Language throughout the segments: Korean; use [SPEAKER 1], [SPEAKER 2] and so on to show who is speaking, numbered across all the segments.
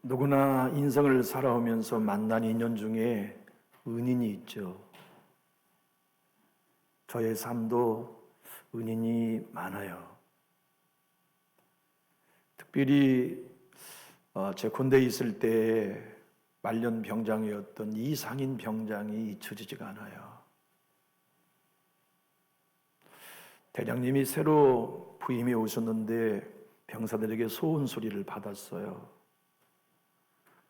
[SPEAKER 1] 누구나 인생을 살아오면서 만난 인연 중에 은인이 있죠. 저의 삶도 은인이 많아요. 특별히 제 군대에 있을 때 말년 병장이었던 이상인 병장이 잊혀지지가 않아요. 대장님이 새로 부임해 오셨는데 병사들에게 소원 소리를 받았어요.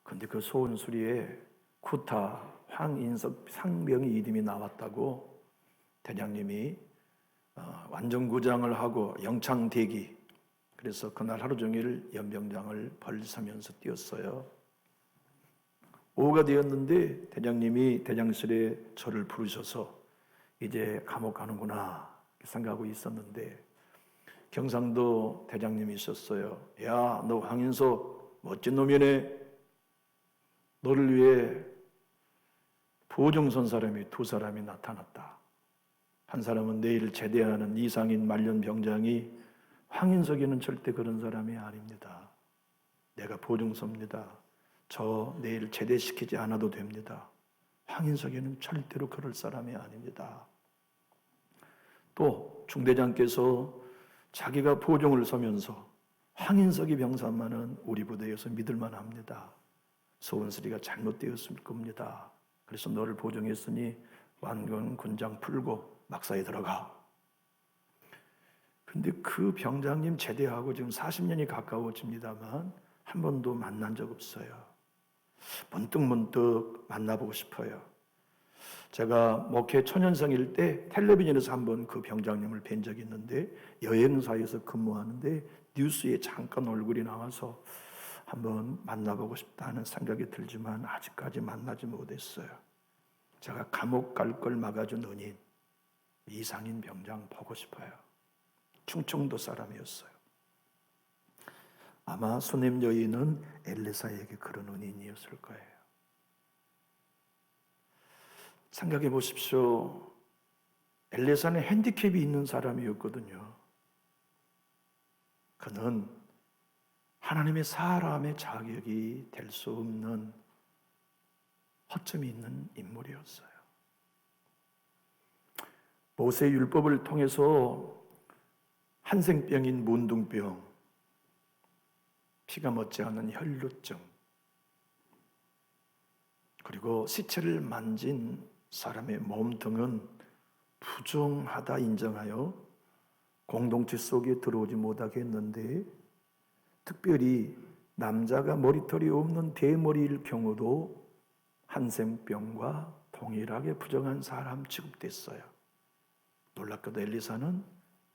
[SPEAKER 1] 근데 그 소원 소리에 쿠타, 황인석 상병의 이름이 나왔다고 대장님이 완전구장을 하고 영창 대기, 그래서 그날 하루 종일 연병장을 벌서면서 뛰었어요. 오후가 되었는데 대장님이 대장실에 저를 부르셔서 이제 감옥 가는구나 생각하고 있었는데 경상도 대장님이 있었어요. 야, 너 황인석 멋진 놈이네. 너를 위해 보증선 사람이 두 사람이 나타났다. 한 사람은 내일 제대하는 이상인 말년 병장이 황인석이는 절대 그런 사람이 아닙니다. 내가 보증서입니다. 저 내일 제대시키지 않아도 됩니다. 황인석이는 절대로 그럴 사람이 아닙니다. 또 중대장께서 자기가 보증을 서면서 황인석이 병사만은 우리 부대에서 믿을만 합니다. 소원스리가 잘못되었을 겁니다. 그래서 너를 보정했으니 완전 군장 풀고 막사에 들어가. 근데 그 병장님 제대하고 지금 40년이 가까워집니다만 한 번도 만난 적 없어요. 문득 만나보고 싶어요. 제가 목회 초년생일 때 텔레비전에서 한번 그 병장님을 뵌 적이 있는데 여행사에서 근무하는데 뉴스에 잠깐 얼굴이 나와서 한번 만나보고 싶다는 생각이 들지만 아직까지 만나지 못했어요. 제가 감옥 갈 걸 막아준 은인 이상인 병장 보고 싶어요. 충청도 사람이었어요. 아마 수냄 여인은 엘리사에게 그런 은인이었을 거예요. 생각해 보십시오. 엘리사는 핸디캡이 있는 사람이었거든요. 그는 하나님의 사람의 자격이 될 수 없는 허점이 있는 인물이었어요. 모세 율법을 통해서 한생병인 문둥병, 피가 멎지 않는 혈루증, 그리고 시체를 만진 사람의 몸통은 부정하다 인정하여 공동체 속에 들어오지 못하게 했는데 특별히 남자가 머리털이 없는 대머리일 경우도 한생병과 동일하게 부정한 사람 취급됐어요. 놀랍게도 엘리사는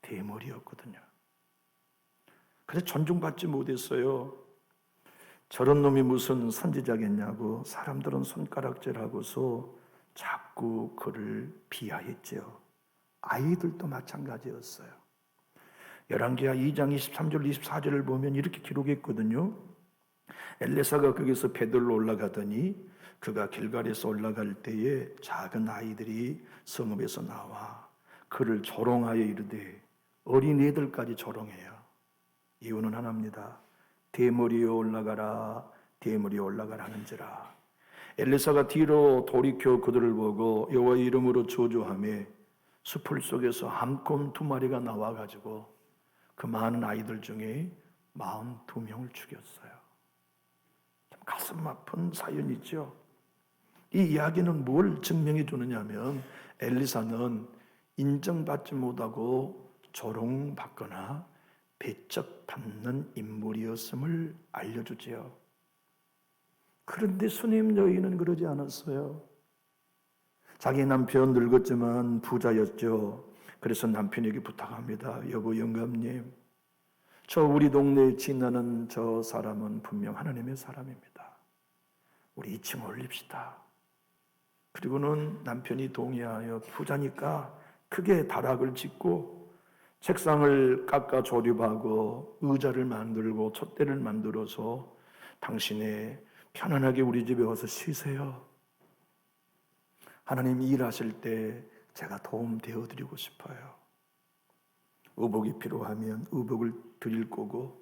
[SPEAKER 1] 대머리였거든요. 그래서 존중받지 못했어요. 저런 놈이 무슨 선지자겠냐고 사람들은 손가락질하고서 자꾸 그를 비하했죠. 아이들도 마찬가지였어요. 열왕기하 2장 23절 24절을 보면 이렇게 기록했거든요. 엘리사가 거기서 베들로 올라가더니 그가 길갈에서 올라갈 때에 작은 아이들이 성읍에서 나와 그를 조롱하여 이르되 어린애들까지 조롱해요. 이유는 하나입니다. 대머리에 올라가라, 대머리에 올라가라 하는지라. 엘리사가 뒤로 돌이켜 그들을 보고 여호와의 이름으로 저주하며 수풀 속에서 암곰 2마리가 나와가지고 그 많은 아이들 중에 42명을 죽였어요. 참 가슴 아픈 사연이죠. 이 이야기는 뭘 증명해 주느냐면 엘리사는 인정받지 못하고 조롱받거나 배척받는 인물이었음을 알려주지요. 그런데 수냄 여인은 그러지 않았어요. 자기 남편 늙었지만 부자였죠. 그래서 남편에게 부탁합니다. 여보 영감님, 저 우리 동네에 지나는 저 사람은 분명 하나님의 사람입니다. 우리 2층 올립시다. 그리고는 남편이 동의하여 부자니까 크게 다락을 짓고 책상을 깎아 조립하고 의자를 만들고 촛대를 만들어서 당신의 편안하게 우리 집에 와서 쉬세요. 하나님 일하실 때 제가 도움 되어드리고 싶어요. 의복이 필요하면 의복을 드릴 거고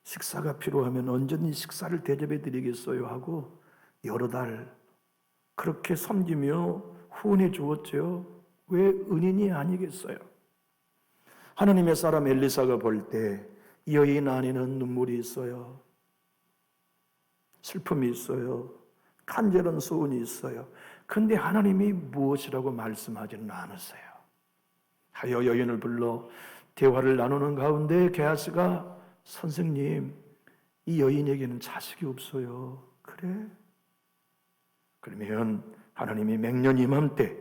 [SPEAKER 1] 식사가 필요하면 언제든지 식사를 대접해 드리겠어요 하고 여러 달 그렇게 섬기며 후원해 주었죠. 왜 은인이 아니겠어요? 하나님의 사람 엘리사가 볼 때 여인 안에는 눈물이 있어요. 슬픔이 있어요. 간절한 소원이 있어요. 근데 하나님이 무엇이라고 말씀하지는 않으세요. 하여 여인을 불러 대화를 나누는 가운데 게하스가 선생님, 이 여인에게는 자식이 없어요. 그래? 그러면 하나님이 맹년 이맘때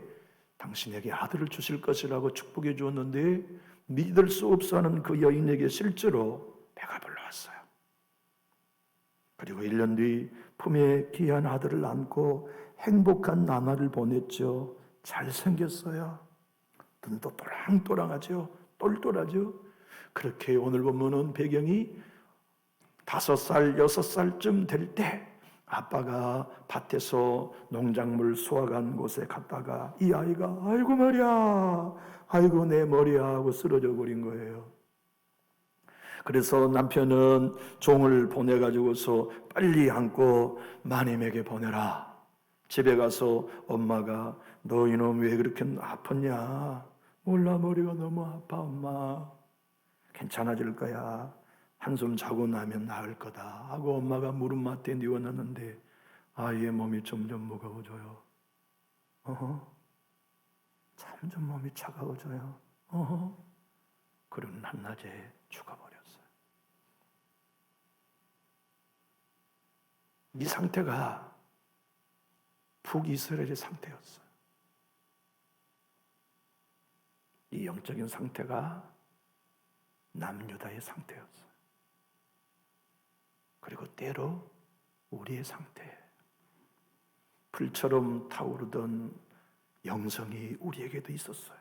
[SPEAKER 1] 당신에게 아들을 주실 것이라고 축복해 주었는데 믿을 수 없어 하는 그 여인에게 실제로 배가 불러왔어요. 그리고 1년 뒤 품에 귀한 아들을 안고 행복한 나날을 보냈죠. 잘생겼어요. 눈도 또랑또랑하죠. 똘똘하죠. 그렇게 오늘 보면은 배경이 5살, 6살쯤 될 때 아빠가 밭에서 농작물 수확한 곳에 갔다가 이 아이가 아이고 머리야, 아이고 내 머리야 하고 쓰러져 버린 거예요. 그래서 남편은 종을 보내가지고서 빨리 안고 마님에게 보내라. 집에 가서 엄마가 너 이놈 왜 그렇게 아팠냐? 몰라, 머리가 너무 아파 엄마. 괜찮아질 거야. 한숨 자고 나면 나을 거다 하고 엄마가 무릎맡에 뉘워놨는데 아이의 몸이 점점 무거워져요. 점점 몸이 차가워져요. 그런 한낮에 죽어버렸어요. 이 상태가 북이스라엘의 상태였어요. 이 영적인 상태가 남유다의 상태였어요. 그리고 때로 우리의 상태, 불처럼 타오르던 영성이 우리에게도 있었어요.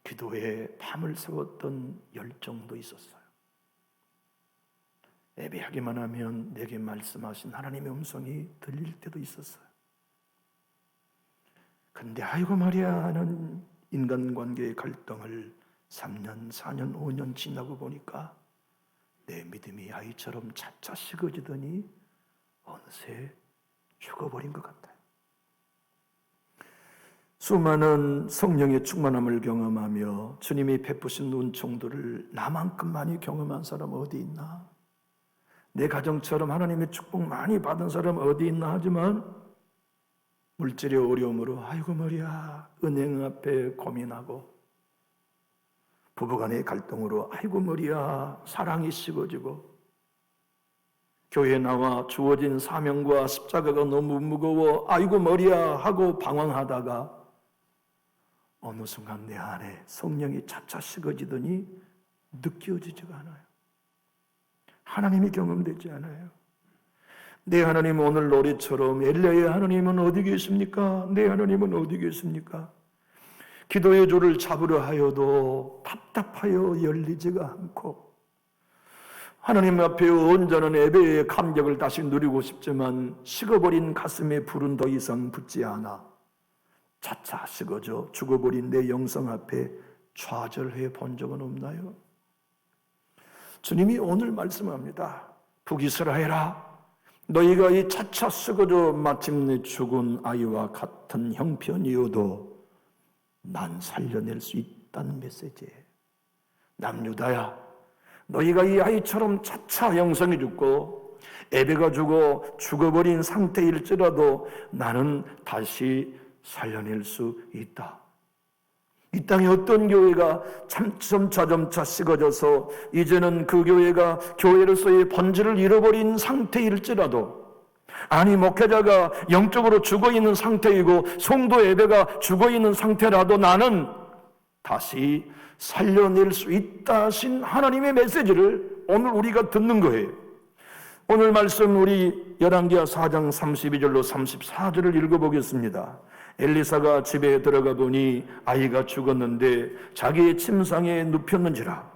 [SPEAKER 1] 기도에 밤을 새웠던 열정도 있었어요. 예배하기만 하면 내게 말씀하신 하나님의 음성이 들릴 때도 있었어요. 근데 아이고 말이야 하는 인간관계의 갈등을 3년, 4년, 5년 지나고 보니까 내 믿음이 아이처럼 차차 식어지더니 어느새 죽어버린 것 같아요. 수많은 성령의 충만함을 경험하며 주님이 베푸신 은총들을 나만큼 많이 경험한 사람 어디 있나? 내 가정처럼 하나님의 축복 많이 받은 사람 어디 있나? 하지만 물질의 어려움으로 아이고 머리야 은행 앞에 고민하고 부부간의 갈등으로 아이고 머리야 사랑이 식어지고 교회에 나와 주어진 사명과 십자가가 너무 무거워 아이고 머리야 하고 방황하다가 어느 순간 내 안에 성령이 차차 식어지더니 느껴지지가 않아요. 하나님이 경험되지 않아요. 내 하나님 오늘 노래처럼 엘리야의 하나님은 어디 계십니까? 내 하나님은 어디 계십니까? 기도의 줄을 잡으려 하여도 답답하여 열리지가 않고 하나님 앞에 온전한 예배의 감격을 다시 누리고 싶지만 식어버린 가슴에 불은 더 이상 붙지 않아 차차 식어져 죽어버린 내 영성 앞에 좌절해 본 적은 없나요? 주님이 오늘 말씀합니다. 북이스라엘아, 너희가 이 차차 식어져 마침내 죽은 아이와 같은 형편이어도 난 살려낼 수 있다는 메시지예요. 남유다야, 너희가 이 아이처럼 차차 영성이 죽고 에베가 죽어버린 상태일지라도 나는 다시 살려낼 수 있다. 이 땅에 어떤 교회가 점차 식어져서 이제는 그 교회가 교회로서의 본질을 잃어버린 상태일지라도 아니 목회자가 영적으로 죽어있는 상태이고 성도 예배가 죽어있는 상태라도 나는 다시 살려낼 수 있다 하신 하나님의 메시지를 오늘 우리가 듣는 거예요. 오늘 말씀 우리 열왕기하 4장 32절로 34절을 읽어보겠습니다. 엘리사가 집에 들어가 보니 아이가 죽었는데 자기의 침상에 눕혔는지라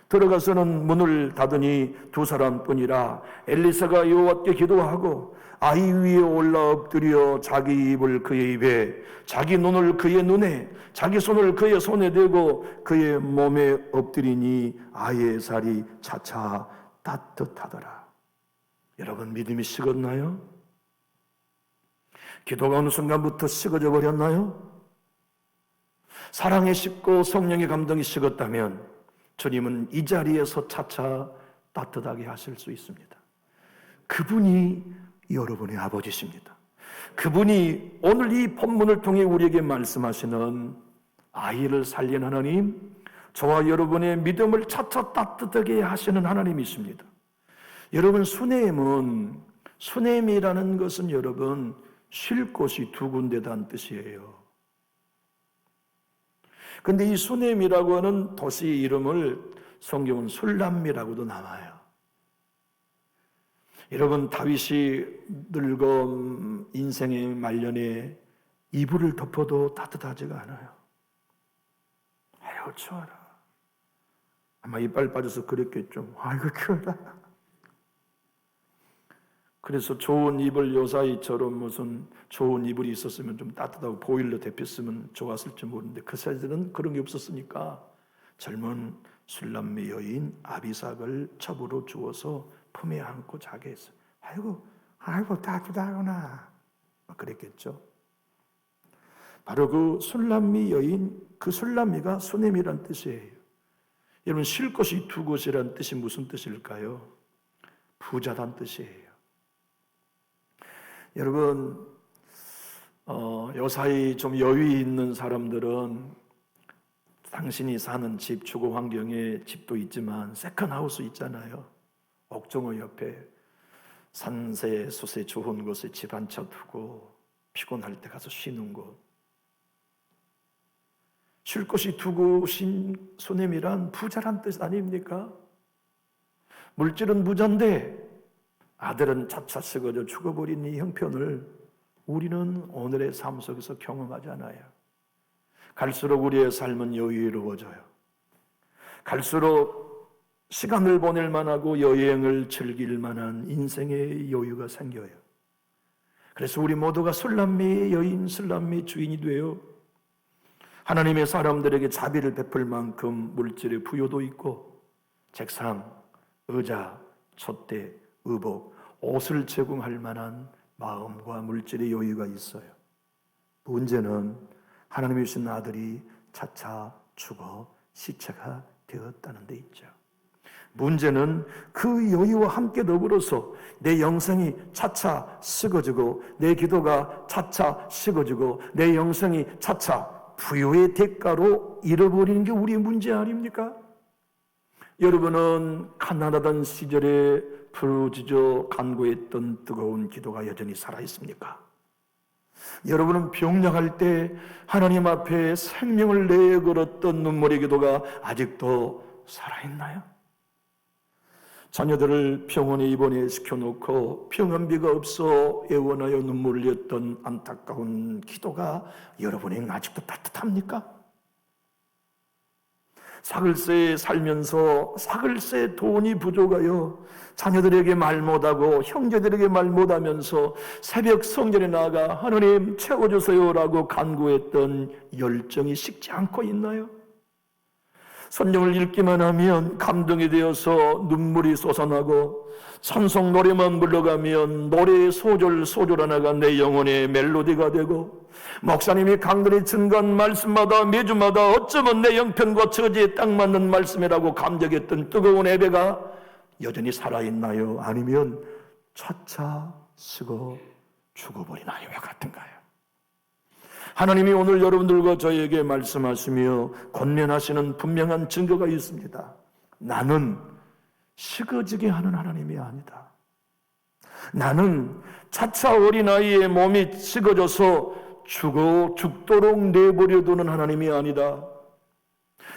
[SPEAKER 1] 들어가서는 문을 닫으니 두 사람뿐이라. 엘리사가 여호와께 기도하고 아이 위에 올라 엎드려 자기 입을 그의 입에, 자기 눈을 그의 눈에, 자기 손을 그의 손에 대고 그의 몸에 엎드리니 아이의 살이 차차 따뜻하더라. 여러분, 믿음이 식었나요? 기도가 어느 순간부터 식어져 버렸나요? 사랑에 식고 성령의 감동이 식었다면 주님은 이 자리에서 차차 따뜻하게 하실 수 있습니다. 그분이 여러분의 아버지십니다. 그분이 오늘 이 본문을 통해 우리에게 말씀하시는 아이를 살린 하나님, 저와 여러분의 믿음을 차차 따뜻하게 하시는 하나님이십니다. 여러분, 수넴이라는 것은 여러분 쉴 곳이 두 군데다는 뜻이에요. 근데 이 수넴이라고 하는 도시 이름을 성경은 술람미라고도 나와요. 여러분, 다윗이 늙어 인생의 말년에 이불을 덮어도 따뜻하지가 않아요. 아이고 추워라. 아마 이빨 빠져서 그랬겠죠. 아이고 추워라. 그래서 좋은 이불 요사이처럼 무슨 좋은 이불이 있었으면 좀 따뜻하고 보일러 데폈으면 좋았을지 모르는데 그 세대는 그런 게 없었으니까 젊은 술람미 여인 아비삭을 첩으로 주어서 품에 안고 자게 했어요. 아이고 따뜻하구나 그랬겠죠. 바로 그 술람미 여인, 그 술람미가 수넴이란 뜻이에요. 여러분, 쉴 곳이 두 곳이란 뜻이 무슨 뜻일까요? 부자란 뜻이에요. 여러분, 요사이 좀 여유 있는 사람들은 당신이 사는 집, 주거 환경에 집도 있지만 세컨하우스 있잖아요. 옥정호 옆에 산세, 수세 좋은 곳에 집 한 채 두고 피곤할 때 가서 쉬는 곳. 쉴 곳이 두 곳인 수넴이란 부자란 뜻 아닙니까? 물질은 부자인데 아들은 차차 썩어져 죽어버린 이 형편을 우리는 오늘의 삶 속에서 경험하잖아요. 갈수록 우리의 삶은 여유로워져요. 갈수록 시간을 보낼 만하고 여행을 즐길 만한 인생의 여유가 생겨요. 그래서 우리 모두가 술람미 여인, 술람미 주인이 되어 하나님의 사람들에게 자비를 베풀 만큼 물질의 부여도 있고 책상, 의자, 촛대, 의복, 옷을 제공할 만한 마음과 물질의 여유가 있어요. 문제는 하나님이 주신 아들이 차차 죽어 시체가 되었다는 데 있죠. 문제는 그 여유와 함께 더불어서 내 영생이 차차 식어지고 내 기도가 차차 식어지고 내 영생이 차차 부요의 대가로 잃어버리는 게 우리의 문제 아닙니까? 여러분은 가난하던 시절에 부르짖어 간구했던 뜨거운 기도가 여전히 살아있습니까? 여러분은 병약할 때 하나님 앞에 생명을 내걸었던 눈물의 기도가 아직도 살아있나요? 자녀들을 병원에 입원시켜놓고 병원비가 없어 애원하여 눈물을 흘렸던 안타까운 기도가 여러분에게 아직도 따뜻합니까? 사글세에 살면서 사글세 돈이 부족하여 자녀들에게 말 못하고 형제들에게 말 못하면서 새벽 성전에 나가 하나님 채워주세요라고 간구했던 열정이 식지 않고 있나요? 성경을 읽기만 하면 감동이 되어서 눈물이 솟아나고 찬송 노래만 불러가면 노래의 소절 하나가 내 영혼의 멜로디가 되고 목사님이 강단에 증거한 말씀마다 매주마다 어쩌면 내 형편과 처지에 딱 맞는 말씀이라고 감격했던 뜨거운 예배가 여전히 살아있나요? 아니면 차차 식어 죽어버리나요? 왜 같은가요? 하나님이 오늘 여러분들과 저에게 말씀하시며 권면하시는 분명한 증거가 있습니다. 나는 식어지게 하는 하나님이 아니다. 나는 차차 어린아이의 몸이 식어져서 죽도록 내버려두는 하나님이 아니다.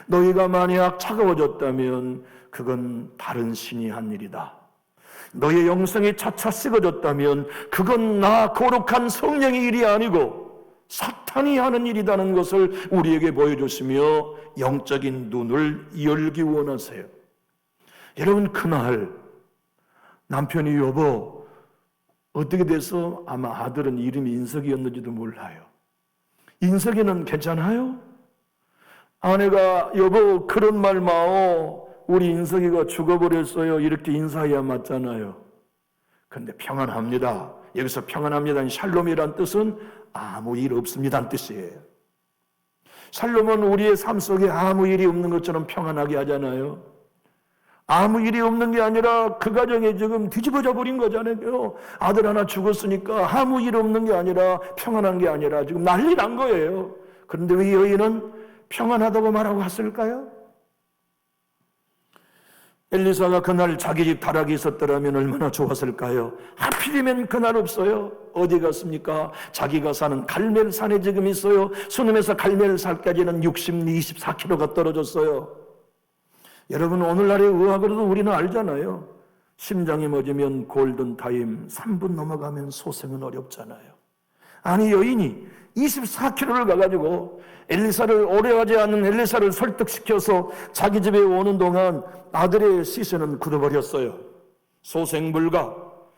[SPEAKER 1] 너희가 만약 차가워졌다면 그건 다른 신이 한 일이다. 너의 영성이 차차 식어졌다면 그건 나 거룩한 성령의 일이 아니고 사탄이 하는 일이라는 것을 우리에게 보여주시며 영적인 눈을 열기 원하세요. 여러분, 그날 남편이 여보 어떻게 돼서 아마 아들은 이름이 인석이었는지도 몰라요. 인석이는 괜찮아요? 아내가 여보 그런 말 마오, 우리 인석이가 죽어버렸어요, 이렇게 인사해야 맞잖아요. 근데 평안합니다. 여기서 평안합니다는 샬롬이란 뜻은 아무 일 없습니다는 뜻이에요. 샬롬은 우리의 삶 속에 아무 일이 없는 것처럼 평안하게 하잖아요. 아무 일이 없는 게 아니라 그 가정에 지금 뒤집어져 버린 거잖아요. 아들 하나 죽었으니까 아무 일 없는 게 아니라, 평안한 게 아니라 지금 난리 난 거예요. 그런데 왜 여인은 평안하다고 말하고 갔을까요? 엘리사가 그날 자기 집 다락에 있었더라면 얼마나 좋았을까요? 하필이면 그날 없어요. 어디 갔습니까? 자기가 사는 갈멜산에 지금 있어요. 수넴에서 갈멜산까지는 24km가 떨어졌어요. 여러분, 오늘날의 의학으로도 우리는 알잖아요. 심장이 멎으면 골든타임, 3분 넘어가면 소생은 어렵잖아요. 아니, 여인이 24km를 가가지고 엘리사를, 오래하지 않은 엘리사를 설득시켜서 자기 집에 오는 동안 아들의 시신은 굳어버렸어요. 소생불가.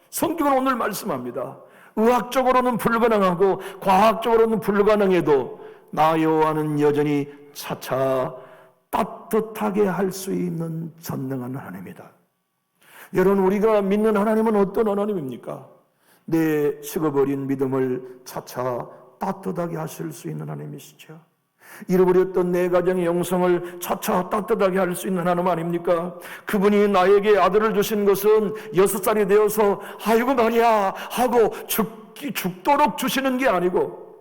[SPEAKER 1] 성경은 오늘 말씀합니다. 의학적으로는 불가능하고 과학적으로는 불가능해도 나 여호와는 여전히 차차 따뜻하게 할 수 있는 전능한 하나님이다. 여러분, 우리가 믿는 하나님은 어떤 하나님입니까? 내 식어버린 믿음을 차차 따뜻하게 하실 수 있는 하나님이시죠. 잃어버렸던 내 가정의 영성을 차차 따뜻하게 할 수 있는 하나님 아닙니까? 그분이 나에게 아들을 주신 것은 6살이 되어서 아이고 말이야 하고 죽도록 주시는 게 아니고,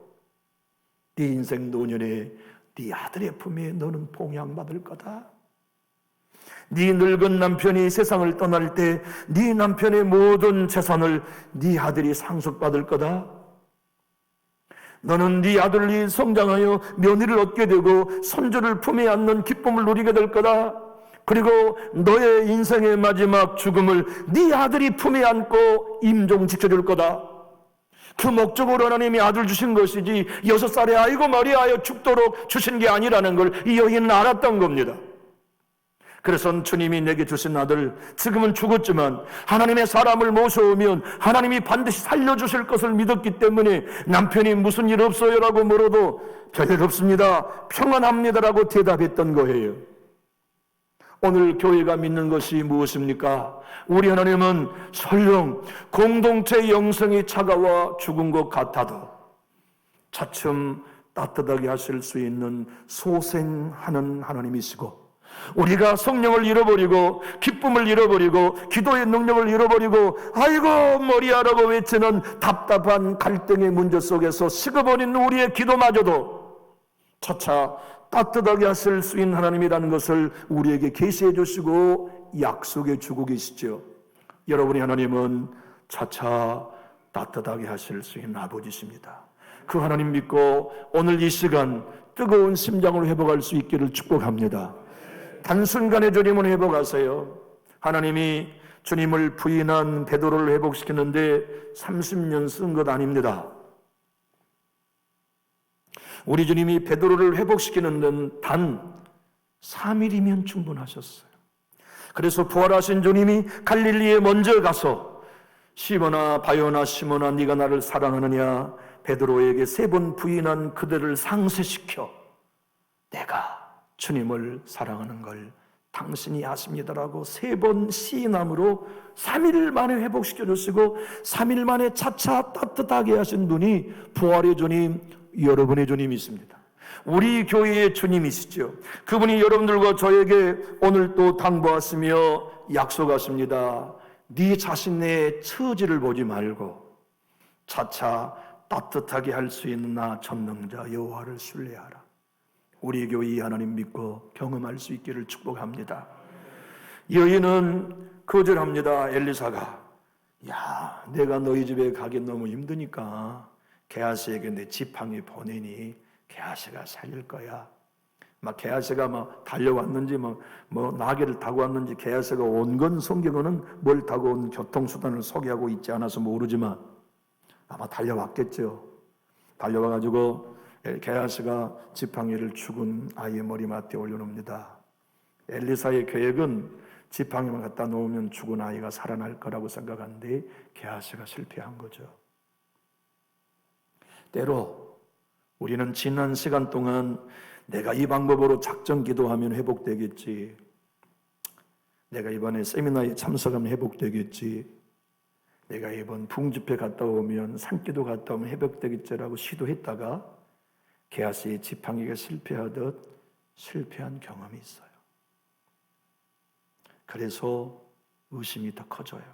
[SPEAKER 1] 네 인생 노년에 네 아들의 품에 너는 봉양받을 거다. 네 늙은 남편이 세상을 떠날 때 네 남편의 모든 재산을 네 아들이 상속받을 거다. 너는 네 아들이 성장하여 며느리를 얻게 되고 손주를 품에 안는 기쁨을 누리게 될 거다. 그리고 너의 인생의 마지막 죽음을 네 아들이 품에 안고 임종 지켜줄 거다. 그 목적으로 하나님이 아들 주신 것이지 6살에 아이고 머리하여 죽도록 주신 게 아니라는 걸 이 여인은 알았던 겁니다. 그래서 주님이 내게 주신 아들, 지금은 죽었지만 하나님의 사람을 모셔오면 하나님이 반드시 살려주실 것을 믿었기 때문에 남편이 무슨 일 없어요? 라고 물어도 별일 없습니다, 평안합니다라고 대답했던 거예요. 오늘 교회가 믿는 것이 무엇입니까? 우리 하나님은 설령 공동체 영성이 차가워 죽은 것 같아도 차츰 따뜻하게 하실 수 있는 소생하는 하나님이시고, 우리가 성령을 잃어버리고 기쁨을 잃어버리고 기도의 능력을 잃어버리고 아이고 머리야라고 외치는 답답한 갈등의 문제 속에서 식어버린 우리의 기도마저도 차차 따뜻하게 하실 수 있는 하나님이라는 것을 우리에게 계시해 주시고 약속해 주고 계시죠. 여러분의 하나님은 차차 따뜻하게 하실 수 있는 아버지십니다. 그 하나님 믿고 오늘 이 시간 뜨거운 심장으로 회복할 수 있기를 축복합니다. 단순간에 주님은 회복하세요. 하나님이 주님을 부인한 베드로를 회복시키는데 30년 쓴 것 아닙니다. 우리 주님이 베드로를 회복시키는 데는 단 3일이면 충분하셨어요. 그래서 부활하신 주님이 갈릴리에 먼저 가서 시몬아 바요나 시몬아 네가 나를 사랑하느냐, 베드로에게 3번 부인한 그들을 상쇄시켜 내가 주님을 사랑하는 걸 당신이 아십니다라고 3번 시인함으로 3일 만에 회복시켜 주시고 3일 만에 차차 따뜻하게 하신 분이 부활의 주님, 여러분의 주님이십니다. 우리 교회의 주님이시죠. 그분이 여러분들과 저에게 오늘 또 당부하시며 약속하십니다. 네 자신의 처지를 보지 말고 차차 따뜻하게 할 수 있는 나 전능자 여호와를 신뢰하라. 우리 교회 하나님 믿고 경험할 수 있기를 축복합니다. 여인은 거절합니다. 엘리사가 야, 내가 너희 집에 가긴 너무 힘드니까 게하시에게 내 지팡이 보내니 게하시가 살릴 거야. 막 게하시가 막 달려왔는지 뭐 나귀를 타고 왔는지 게하시가 온 건 성경은 뭘 타고 온 교통수단을 소개하고 있지 않아서 모르지만 아마 달려왔겠죠. 달려와가지고 게하시가 지팡이를 죽은 아이의 머리맡에 올려놓습니다. 엘리사의 계획은 지팡이만 갖다 놓으면 죽은 아이가 살아날 거라고 생각하는데 게하시가 실패한 거죠. 때로 우리는 지난 시간 동안 내가 이 방법으로 작정 기도하면 회복되겠지, 내가 이번에 세미나에 참석하면 회복되겠지, 내가 이번 부흥집회 갔다 오면 산기도 갔다 오면 회복되겠지라고 시도했다가 게하시의 지팡이가 실패하듯 실패한 경험이 있어요. 그래서 의심이 더 커져요.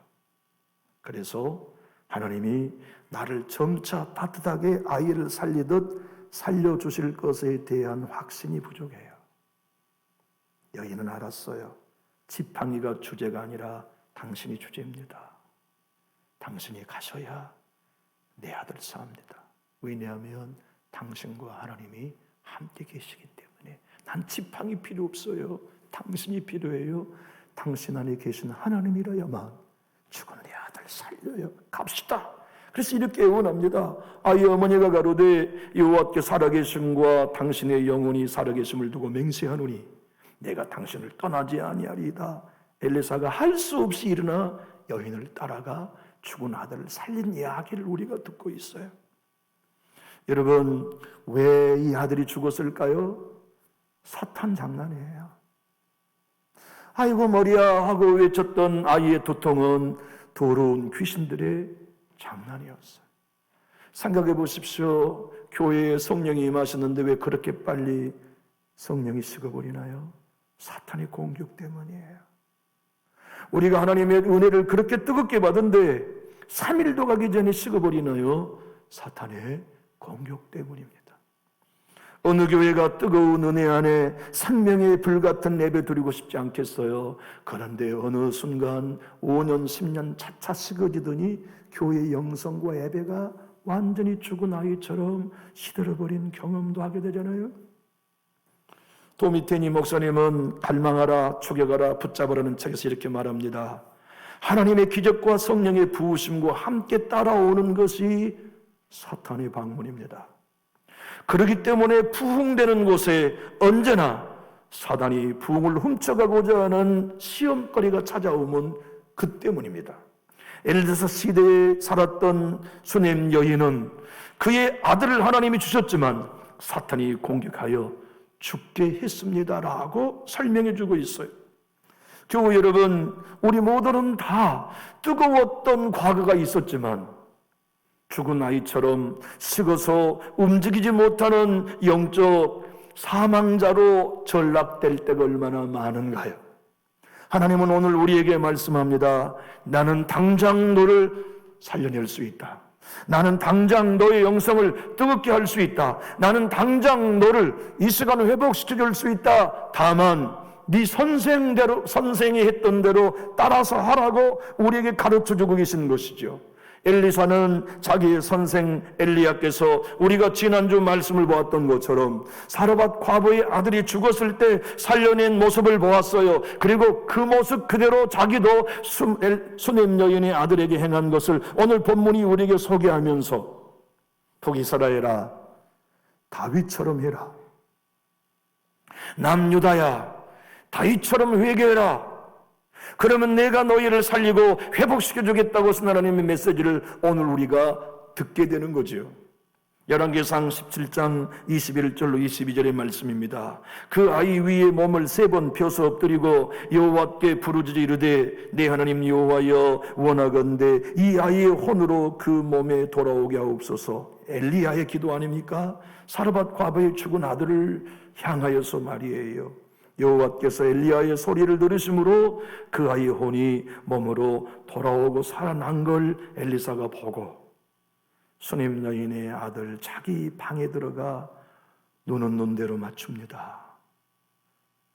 [SPEAKER 1] 그래서 하나님이 나를 점차 따뜻하게 아이를 살리듯 살려주실 것에 대한 확신이 부족해요. 여인은 알았어요. 지팡이가 주제가 아니라 당신이 주제입니다. 당신이 가셔야 내 아들 삽니다. 왜냐하면 당신과 하나님이 함께 계시기 때문에. 난 지팡이 필요 없어요. 당신이 필요해요. 당신 안에 계신 하나님이라야만 죽은 내 아들 살려요. 갑시다. 그래서 이렇게 애원합니다. 아이 어머니가 가로되 여호와께 살아계심과 당신의 영혼이 살아계심을 두고 맹세하노니 내가 당신을 떠나지 아니하리이다. 엘리사가 할 수 없이 일어나 여인을 따라가 죽은 아들을 살린 이야기를 우리가 듣고 있어요. 여러분, 왜 이 아들이 죽었을까요? 사탄 장난이에요. 아이고 머리야 하고 외쳤던 아이의 두통은 더러운 귀신들의 장난이었어요. 생각해 보십시오. 교회에 성령이 임하셨는데 왜 그렇게 빨리 성령이 식어버리나요? 사탄의 공격 때문이에요. 우리가 하나님의 은혜를 그렇게 뜨겁게 받은데 3일도 가기 전에 식어버리나요? 사탄의 공격 때문입니다. 어느 교회가 뜨거운 은혜 안에 생명의 불같은 예배 드리고 싶지 않겠어요? 그런데 어느 순간 5년 10년 차차 식어지더니 교회 영성과 예배가 완전히 죽은 아이처럼 시들어버린 경험도 하게 되잖아요. 도미테니 목사님은 갈망하라, 추격하라, 붙잡으라는 책에서 이렇게 말합니다. 하나님의 기적과 성령의 부으심과 함께 따라오는 것이 사탄의 방문입니다. 그렇기 때문에 부흥되는 곳에 언제나 사단이 부흥을 훔쳐가고자 하는 시험거리가 찾아오면 그 때문입니다. 엘리사 시대에 살았던 수넴 여인은 그의 아들을 하나님이 주셨지만 사탄이 공격하여 죽게 했습니다라고 설명해 주고 있어요. 교우 여러분, 우리 모두는 다 뜨거웠던 과거가 있었지만 죽은 아이처럼 식어서 움직이지 못하는 영적 사망자로 전락될 때가 얼마나 많은가요? 하나님은 오늘 우리에게 말씀합니다. 나는 당장 너를 살려낼 수 있다. 나는 당장 너의 영성을 뜨겁게 할 수 있다. 나는 당장 너를 이 시간을 회복시켜 줄 수 있다. 다만 네 선생이 했던 대로 따라서 하라고 우리에게 가르쳐 주고 계신 것이죠. 엘리사는 자기의 선생 엘리야께서 우리가 지난주 말씀을 보았던 것처럼 사르밧 과부의 아들이 죽었을 때 살려낸 모습을 보았어요. 그리고 그 모습 그대로 자기도 수넴 여인의 아들에게 행한 것을 오늘 본문이 우리에게 소개하면서 북이스라엘아 다윗처럼 해라. 남유다야 다윗처럼 회개해라. 그러면 내가 너희를 살리고 회복시켜주겠다고 하신 하나님의 메시지를 오늘 우리가 듣게 되는 거죠. 열왕기상 17장 21절로 22절의 말씀입니다. 그 아이 위에 몸을 3번 펴서 엎드리고 여호와께 부르짖어 이르되 내 하나님 여호와여 원하건대 이 아이의 혼으로 그 몸에 돌아오게 하옵소서. 엘리야의 기도 아닙니까? 사르밧 과부의 죽은 아들을 향하여서 말이에요. 여호와께서 엘리야의 소리를 들으심으로 그 아이의 혼이 몸으로 돌아오고 살아난 걸 엘리사가 보고 수넴 여인의 아들 자기 방에 들어가 눈은 눈대로 맞춥니다.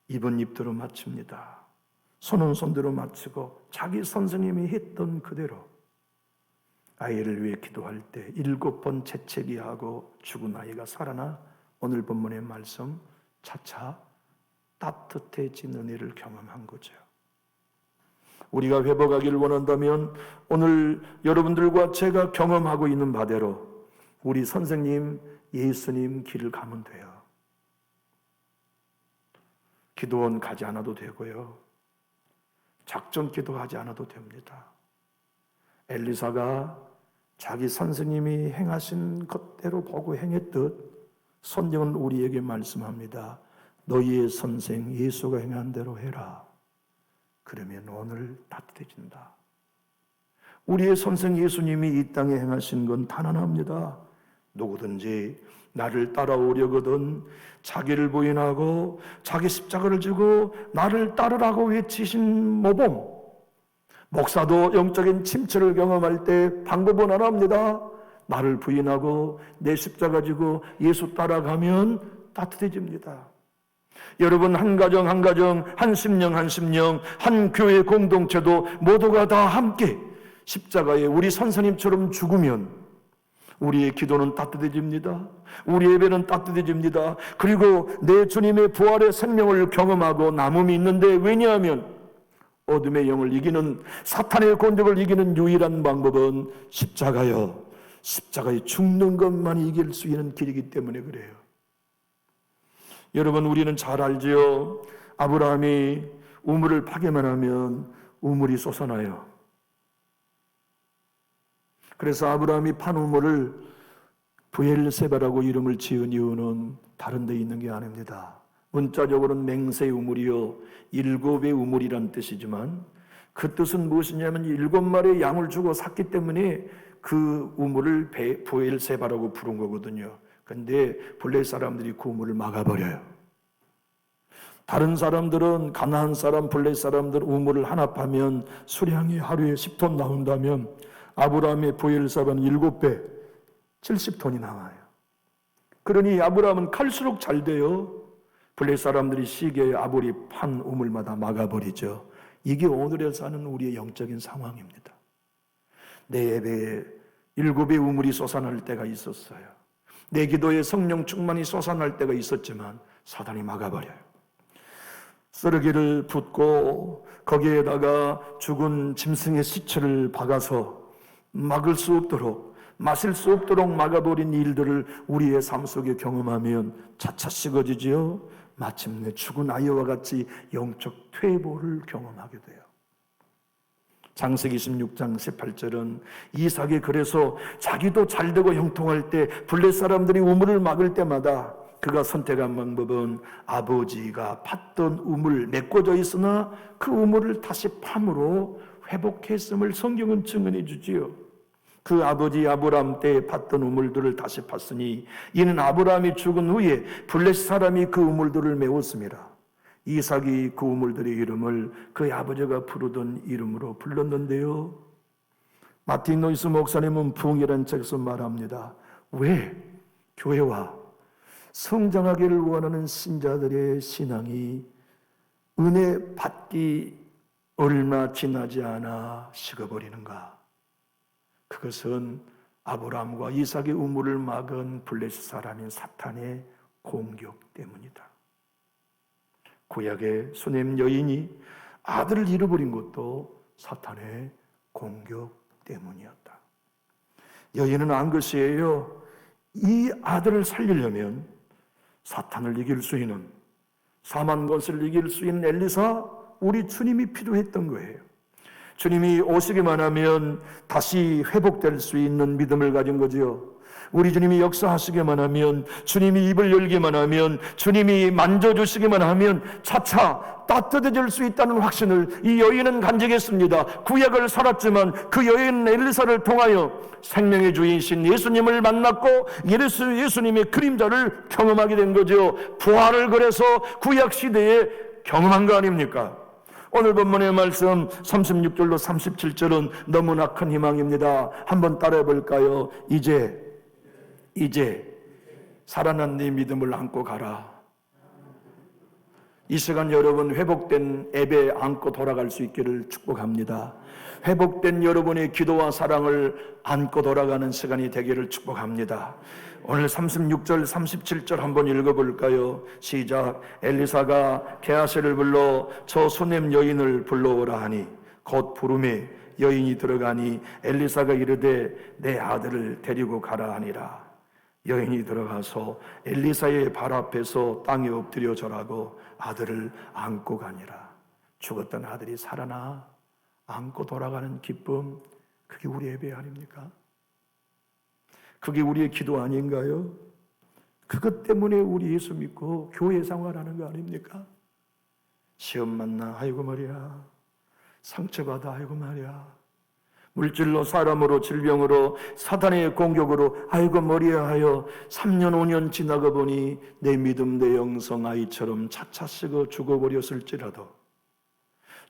[SPEAKER 1] 입은 입대로 맞춥니다. 손은 손대로 맞추고 자기 선생님이 했던 그대로 아이를 위해 기도할 때 7번 재채기하고 죽은 아이가 살아나 오늘 본문의 말씀 차차 따뜻해진 은혜를 경험한 거죠. 우리가 회복하기를 원한다면 오늘 여러분들과 제가 경험하고 있는 바대로 우리 선생님 예수님 길을 가면 돼요. 기도원 가지 않아도 되고요. 작전 기도하지 않아도 됩니다. 엘리사가 자기 선생님이 행하신 것대로 보고 행했듯 성경은 우리에게 말씀합니다. 너희의 선생 예수가 행한 대로 해라. 그러면 오늘 따뜻해진다. 우리의 선생 예수님이 이 땅에 행하신 건 단언합니다. 누구든지 나를 따라오려거든 자기를 부인하고 자기 십자가를 지고 나를 따르라고 외치신 모범. 목사도 영적인 침체를 경험할 때 방법은 하나입니다. 나를 부인하고 내 십자가 지고 예수 따라가면 따뜻해집니다. 여러분, 한 가정 한 가정, 한 심령 한 심령, 한 교회 공동체도 모두가 다 함께 십자가에 우리 선생님처럼 죽으면 우리의 기도는 따뜻해집니다. 우리 예배는 따뜻해집니다. 그리고 내 주님의 부활의 생명을 경험하고 남음이 있는데, 왜냐하면 어둠의 영을 이기는, 사탄의 권력을 이기는 유일한 방법은 십자가요. 십자가에 죽는 것만이 이길 수 있는 길이기 때문에 그래요. 여러분, 우리는 잘 알지요. 아브라함이 우물을 파기만 하면 우물이 솟아나요. 그래서 아브라함이 판 우물을 브엘세바라고 이름을 지은 이유는 다른 데 있는 게 아닙니다. 문자적으로는 맹세 우물이요, 7의 우물이란 뜻이지만 그 뜻은 무엇이냐면 7마리의 양을 주고 샀기 때문에 그 우물을 브엘세바라고 부른 거거든요. 그런데 블레 사람들이 그 우물을 막아버려요. 다른 사람들은, 가나안 사람, 블레 사람들 우물을 하나 파면 수량이 하루에 10톤 나온다면 아브라함의 브엘세바는 7배, 70톤이 나와요. 그러니 아브라함은 갈수록 잘 돼요. 블레 사람들이 시기에 아브리 판 우물마다 막아버리죠. 이게 오늘에 사는 우리의 영적인 상황입니다. 내 예배에 7의 우물이 솟아날 때가 있었어요. 내 기도에 성령 충만이 솟아날 때가 있었지만 사단이 막아버려요. 쓰레기를 붓고 거기에다가 죽은 짐승의 시체를 박아서 막을 수 없도록, 마실 수 없도록 막아버린 일들을 우리의 삶 속에 경험하면 차차 식어지지요. 마침내 죽은 아이와 같이 영적 퇴보를 경험하게 돼요. 창세기 16장 18절은 이삭이 그래서 자기도 잘되고 형통할 때 블레 사람들이 우물을 막을 때마다 그가 선택한 방법은 아버지가 팠던 우물, 메꿔져 있으나 그 우물을 다시 팜으로 회복했음을 성경은 증언해 주지요. 그 아버지 아브라함 때에 팠던 우물들을 다시 팠으니 이는 아브라함이 죽은 후에 블레 사람이 그 우물들을 메웠습니다. 이삭이 그 우물들의 이름을 그의 아버지가 부르던 이름으로 불렀는데요. 마틴 노이스 목사님은 부흥이라는 책에서 말합니다. 왜 교회와 성장하기를 원하는 신자들의 신앙이 은혜 받기 얼마 지나지 않아 식어버리는가? 그것은 아브라함과 이삭의 우물을 막은 블레셋 사람인 사탄의 공격 때문이다. 구약의 수냄 여인이 아들을 잃어버린 것도 사탄의 공격 때문이었다. 여인은 안 것이에요. 이 아들을 살리려면 사탄을 이길 수 있는, 사만 것을 이길 수 있는 엘리사, 우리 주님이 필요했던 거예요. 주님이 오시기만 하면 다시 회복될 수 있는 믿음을 가진 거지요. 우리 주님이 역사하시기만 하면, 주님이 입을 열기만 하면, 주님이 만져주시기만 하면 차차 따뜻해질 수 있다는 확신을 이 여인은 간직했습니다. 구약을 살았지만 그 여인 엘리사를 통하여 생명의 주이신 예수님을 만났고 예수님의 그림자를 경험하게 된 거죠. 부활을 그래서 구약 시대에 경험한 거 아닙니까? 오늘 본문의 말씀 36절로 37절은 너무나 큰 희망입니다. 한번 따라해 볼까요? 이제 살아난 네 믿음을 안고 가라. 이 시간 여러분 회복된 예배 안고 돌아갈 수 있기를 축복합니다. 회복된 여러분의 기도와 사랑을 안고 돌아가는 시간이 되기를 축복합니다. 오늘 36절 37절 한번 읽어볼까요? 시작. 엘리사가 게하시를 불러 저 수냄 여인을 불러오라 하니 곧 부름에 여인이 들어가니 엘리사가 이르되 내 아들을 데리고 가라 하니라. 여인이 들어가서 엘리사의 발 앞에서 땅에 엎드려 절하고 아들을 안고 가니라. 죽었던 아들이 살아나 안고 돌아가는 기쁨, 그게 우리 예배 아닙니까? 그게 우리의 기도 아닌가요? 그것 때문에 우리 예수 믿고 교회 생활하는 거 아닙니까? 시험 만나, 아이고 말이야. 상처받아, 아이고 말이야. 물질로, 사람으로, 질병으로, 사단의 공격으로 아이고 머리야 하여 3년 5년 지나가 보니 내 믿음, 내 영성 아이처럼 차차 썩어 죽어버렸을지라도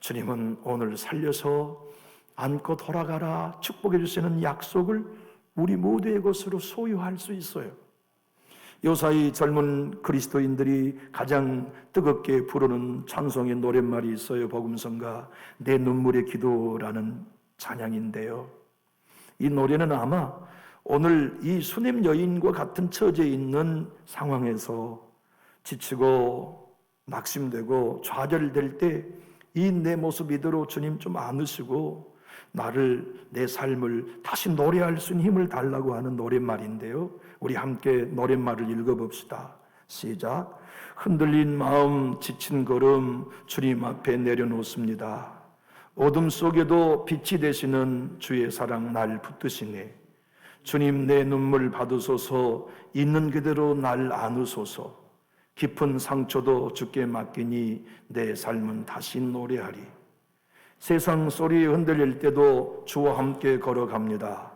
[SPEAKER 1] 주님은 오늘 살려서 안고 돌아가라 축복해 주시는 약속을 우리 모두의 것으로 소유할 수 있어요. 요사이 젊은 그리스도인들이 가장 뜨겁게 부르는 찬송의 노랫말이 있어요. 복음성가 내 눈물의 기도라는 찬양인데요. 이 노래는 아마 오늘 이 수냄 여인과 같은 처지에 있는 상황에서 지치고 낙심되고 좌절될 때 이 내 모습 이대로 주님 좀 안으시고 나를, 내 삶을 다시 노래할 수 있는 힘을 달라고 하는 노랫말인데요. 우리 함께 노랫말을 읽어봅시다. 시작. 흔들린 마음, 지친 걸음 주님 앞에 내려놓습니다. 어둠 속에도 빛이 되시는 주의 사랑 날 붙드시네. 주님 내 눈물 받으소서. 있는 그대로 날 안으소서. 깊은 상처도 주께 맡기니 내 삶은 다시 노래하리. 세상 소리에 흔들릴 때도 주와 함께 걸어갑니다.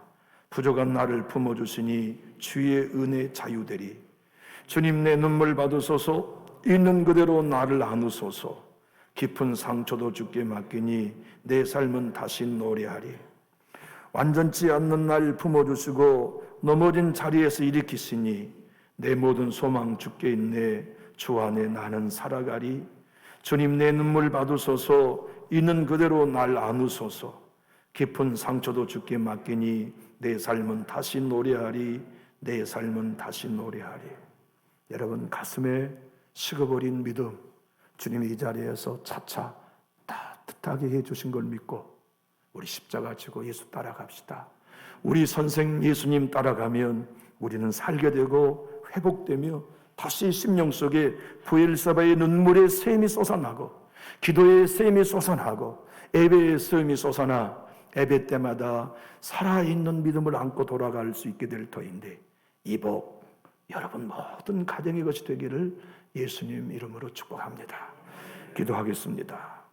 [SPEAKER 1] 부족한 나를 품어주시니 주의 은혜 자유되리. 주님 내 눈물 받으소서. 있는 그대로 나를 안으소서. 깊은 상처도 주께 맡기니 내 삶은 다시 노래하리. 완전치 않는 날 품어주시고 넘어진 자리에서 일으키시니 내 모든 소망 주께 있네. 주 안에 나는 살아가리. 주님 내 눈물 받으소서. 있는 그대로 날 안으소서. 깊은 상처도 주께 맡기니 내 삶은 다시 노래하리. 내 삶은 다시 노래하리. 여러분 가슴에 식어버린 믿음, 주님이 이 자리에서 차차 따뜻하게 해주신 걸 믿고 우리 십자가 지고 예수 따라갑시다. 우리 선생 예수님 따라가면 우리는 살게 되고 회복되며 다시 심령 속에 부엘세바의 눈물의 샘이 솟아나고 기도의 샘이 솟아나고 예배의 샘이 솟아나 예배 때마다 살아있는 믿음을 안고 돌아갈 수 있게 될 터인데 이 복 여러분 모든 가정의 것이 되기를 예수님 이름으로 축복합니다. 기도하겠습니다.